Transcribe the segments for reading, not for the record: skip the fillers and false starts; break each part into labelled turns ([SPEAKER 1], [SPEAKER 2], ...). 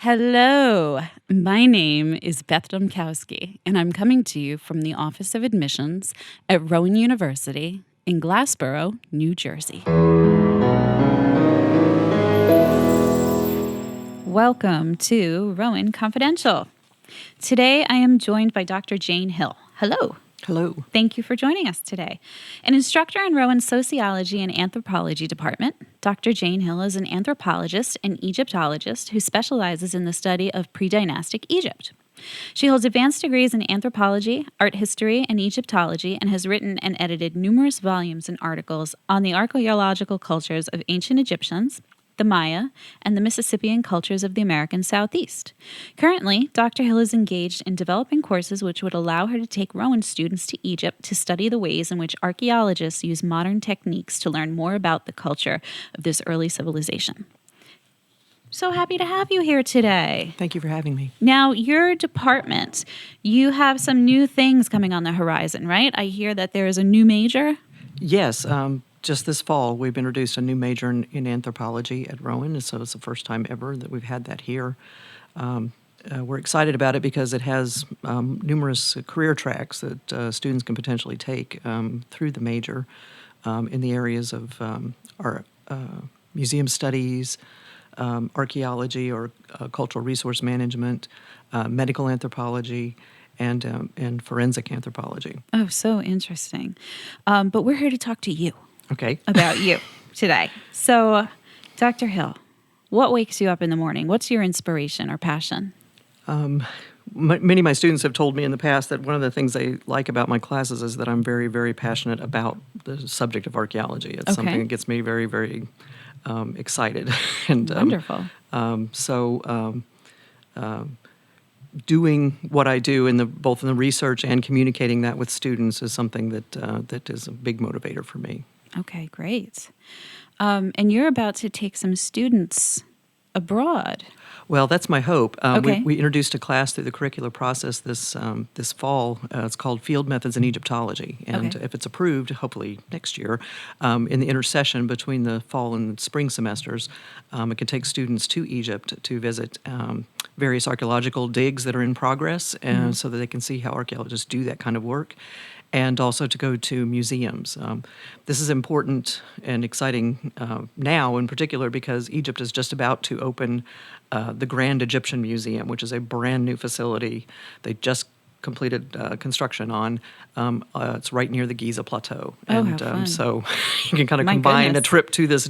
[SPEAKER 1] Hello, my name is Beth Domkowski, and I'm coming to you from the Office of Admissions at Rowan University in Glassboro, New Jersey. Welcome to Rowan Confidential. Today I am joined by Dr. Jane Hill. Hello.
[SPEAKER 2] Hello.
[SPEAKER 1] Thank you for joining us today. An instructor in Rowan's Sociology and Anthropology department, Dr. Jane Hill is an anthropologist and Egyptologist who specializes in the study of pre-dynastic Egypt. She holds advanced degrees in anthropology, art history, and Egyptology, and has written and edited numerous volumes and articles on the archaeological cultures of ancient Egyptians, the Maya, and the Mississippian cultures of the American Southeast. Currently, Dr. Hill is engaged in developing courses which would allow her to take Rowan students to Egypt to study the ways in which archaeologists use modern techniques to learn more about the culture of this early civilization. So happy to have you here today.
[SPEAKER 2] Thank you for having me.
[SPEAKER 1] Now, your department, you have some new things coming on the horizon, right? I hear that there is a new major.
[SPEAKER 2] Yes, just this fall, we've introduced a new major in anthropology at Rowan, and so it's the first time ever that we've had that here. We're excited about it because it has numerous career tracks that students can potentially take through the major in the areas of our museum studies, archaeology or cultural resource management, medical anthropology, and forensic anthropology.
[SPEAKER 1] Oh, so interesting. But we're here to talk to you.
[SPEAKER 2] Okay.
[SPEAKER 1] About you today. So, Dr. Hill, what wakes you up in the morning? What's your inspiration or passion?
[SPEAKER 2] Many of my students have told me in the past that one of the things they like about my classes is that I'm very, very passionate about the subject of archaeology. It's something that gets me very, very excited. And
[SPEAKER 1] wonderful.
[SPEAKER 2] Doing what I do both in the research and communicating that with students is something that is a big motivator for me.
[SPEAKER 1] Okay, great. And you're about to take some students abroad.
[SPEAKER 2] Well, that's my hope.
[SPEAKER 1] Okay.
[SPEAKER 2] We introduced a class through the curricular process this fall. It's called Field Methods in Egyptology. And if it's approved, hopefully next year, in the intersession between the fall and spring semesters, it can take students to Egypt to visit various archaeological digs that are in progress, and so that they can see how archaeologists do that kind of work, and also to go to museums. This is important and exciting now in particular because Egypt is just about to open the Grand Egyptian Museum, which is a brand new facility they just completed construction on. It's right near the Giza Plateau.
[SPEAKER 1] And how fun.
[SPEAKER 2] So you can kind of
[SPEAKER 1] My
[SPEAKER 2] combine
[SPEAKER 1] goodness.
[SPEAKER 2] a trip to this,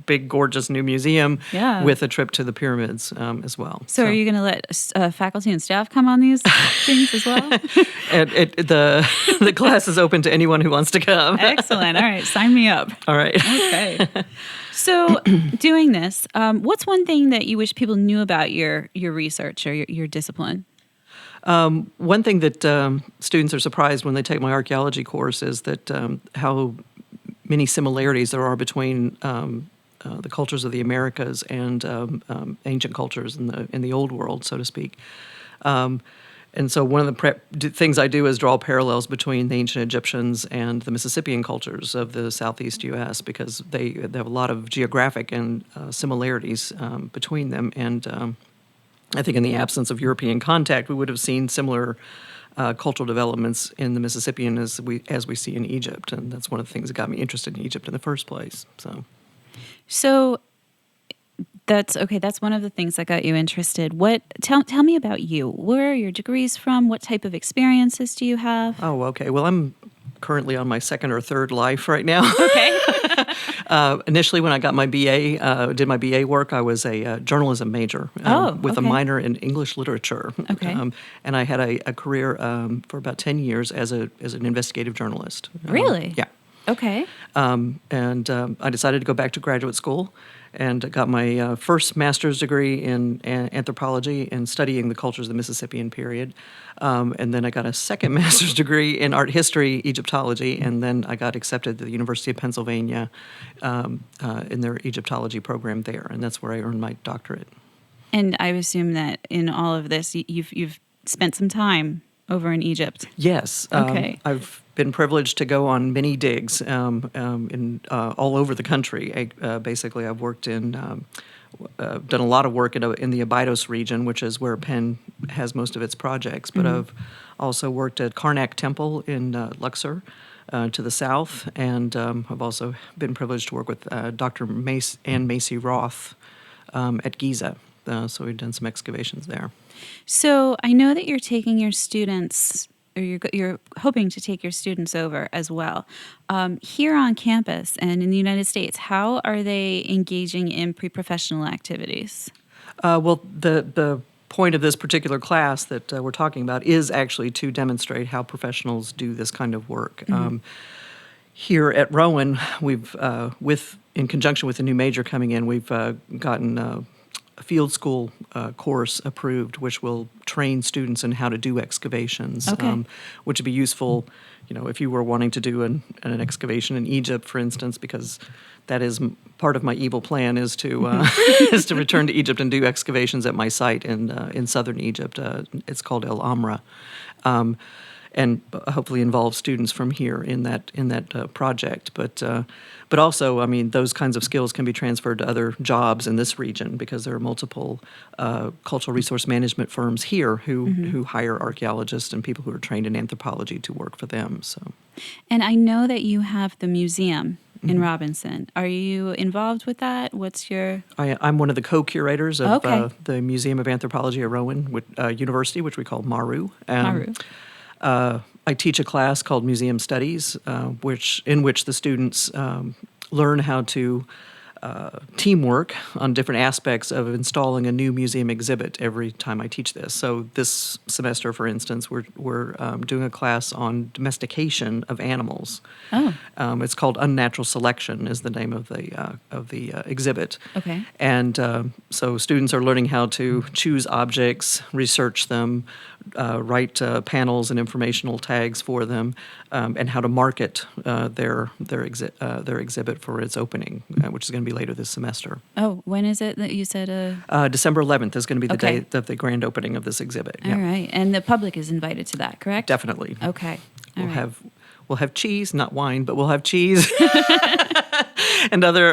[SPEAKER 2] big, gorgeous new museum with a trip to the pyramids as well.
[SPEAKER 1] So are you going to let faculty and staff come on these things as well?
[SPEAKER 2] The class is open to anyone who wants to come.
[SPEAKER 1] Excellent. All right, sign me up.
[SPEAKER 2] All right.
[SPEAKER 1] Okay. So doing this, what's one thing that you wish people knew about your research or your discipline?
[SPEAKER 2] One thing that students are surprised when they take my archaeology course is that how many similarities there are between the cultures of the Americas and ancient cultures in the old world, so to speak. And so one of the things I do is draw parallels between the ancient Egyptians and the Mississippian cultures of the southeast U.S. because they have a lot of geographic and similarities between them. And I think in the absence of European contact, we would have seen similar cultural developments in the Mississippian as we see in Egypt. And that's one of the things that got me interested in Egypt in the first place.
[SPEAKER 1] So that's okay. That's one of the things that got you interested. Tell me about you. Where are your degrees from? What type of experiences do you have?
[SPEAKER 2] Oh, okay. Well, I'm currently on my second or third life right now.
[SPEAKER 1] Okay.
[SPEAKER 2] Initially, when I got my BA, did my BA work, I was a journalism major with a minor in English literature.
[SPEAKER 1] Okay.
[SPEAKER 2] And I had a career for about 10 years as an investigative journalist.
[SPEAKER 1] Really?
[SPEAKER 2] Yeah.
[SPEAKER 1] Okay.
[SPEAKER 2] And I decided to go back to graduate school and got my first master's degree in anthropology and studying the cultures of the Mississippian period. And then I got a second master's degree in art history, Egyptology, and then I got accepted to the University of Pennsylvania in their Egyptology program there, and that's where I earned my doctorate.
[SPEAKER 1] And I assume that in all of this, you've spent some time over in Egypt.
[SPEAKER 2] Yes.
[SPEAKER 1] Okay.
[SPEAKER 2] I've been privileged to go on many digs in all over the country. Basically, I've worked in done a lot of work in the Abydos region, which is where Penn has most of its projects, but I've also worked at Karnak Temple in Luxor to the south, and I've also been privileged to work with Dr. Ann Macy Roth at Giza. So we've done some excavations there.
[SPEAKER 1] So I know that you're taking your students, or you're hoping to take your students over as well. Here on campus and in the United States, how are they engaging in pre-professional activities?
[SPEAKER 2] Well, the point of this particular class that we're talking about is actually to demonstrate how professionals do this kind of work. Here at Rowan, we've, in conjunction with the new major coming in, we've gotten a field school course approved, which will train students in how to do excavations, which would be useful, if you were wanting to do an excavation in Egypt, for instance, because that is part of my evil plan is to is to return to Egypt and do excavations at my site in southern Egypt. It's called El Amra. And hopefully involve students from here in that project. But also, I mean, those kinds of skills can be transferred to other jobs in this region because there are multiple cultural resource management firms here who hire archaeologists and people who are trained in anthropology to work for them. So,
[SPEAKER 1] and I know that you have the museum in Robinson. Are you involved with that? What's your...
[SPEAKER 2] I'm one of the co-curators of the Museum of Anthropology at Rowan University, which we call MARU.
[SPEAKER 1] Maru.
[SPEAKER 2] I teach a class called Museum Studies, in which the students learn how to teamwork on different aspects of installing a new museum exhibit every time I teach this. So this semester, for instance, we're doing a class on domestication of animals. It's called Unnatural Selection is the name of the exhibit.
[SPEAKER 1] Okay.
[SPEAKER 2] And so students are learning how to choose objects, research them, write panels and informational tags for them, and how to market their exhibit for its opening, which is going to be later this semester.
[SPEAKER 1] Oh, when is it that you said?
[SPEAKER 2] December 11th is going to be the day of the grand opening of this exhibit.
[SPEAKER 1] All right, and the public is invited to that, correct?
[SPEAKER 2] Definitely.
[SPEAKER 1] Okay.
[SPEAKER 2] We'll have cheese, not wine, but we'll have cheese and other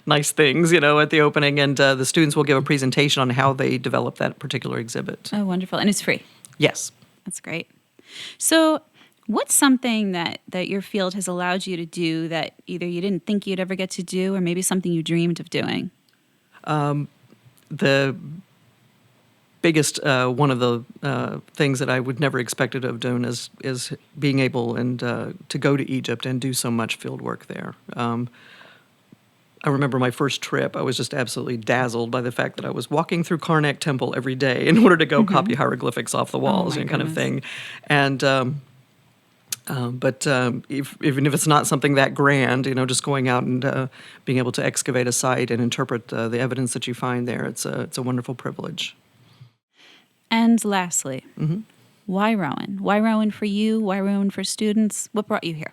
[SPEAKER 2] nice things, at the opening. And the students will give a presentation on how they develop that particular exhibit.
[SPEAKER 1] Oh, wonderful. And it's free?
[SPEAKER 2] Yes.
[SPEAKER 1] That's great. So what's something that your field has allowed you to do that either you didn't think you'd ever get to do or maybe something you dreamed of doing?
[SPEAKER 2] The biggest one of the things that I would never expected to have done is being able to go to Egypt and do so much field work there. I remember my first trip, I was just absolutely dazzled by the fact that I was walking through Karnak Temple every day in order to go copy hieroglyphics off the walls and kind of thing. And but even if it's not something that grand, just going out and being able to excavate a site and interpret the evidence that you find there, it's a wonderful privilege.
[SPEAKER 1] And lastly, why Rowan? Why Rowan for you? Why Rowan for students? What brought you here?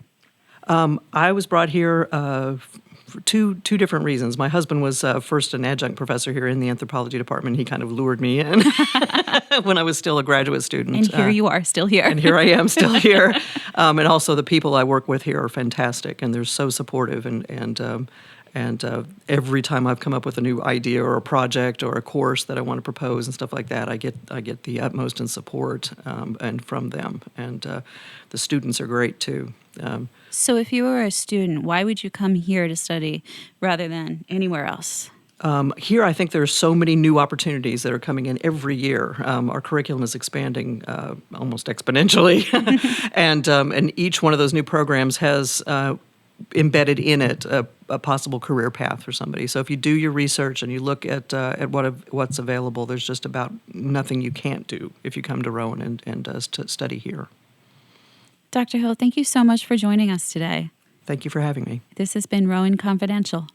[SPEAKER 2] I was brought here for two different reasons. My husband was first an adjunct professor here in the anthropology department. He kind of lured me in when I was still a graduate student.
[SPEAKER 1] And here you are, still here.
[SPEAKER 2] And here I am, still here. And also the people I work with here are fantastic, and they're so supportive. And every time I've come up with a new idea or a project or a course that I want to propose and stuff like that, I get the utmost in support and from them. And the students are great too.
[SPEAKER 1] So if you were a student, why would you come here to study rather than anywhere else?
[SPEAKER 2] Here, I think there are so many new opportunities that are coming in every year. Our curriculum is expanding almost exponentially, and each one of those new programs has embedded in it a possible career path for somebody. So if you do your research and you look at what's available, there's just about nothing you can't do if you come to Rowan and study here.
[SPEAKER 1] Dr. Hill, thank you so much for joining us today.
[SPEAKER 2] Thank you for having me.
[SPEAKER 1] This has been Rowan Confidential.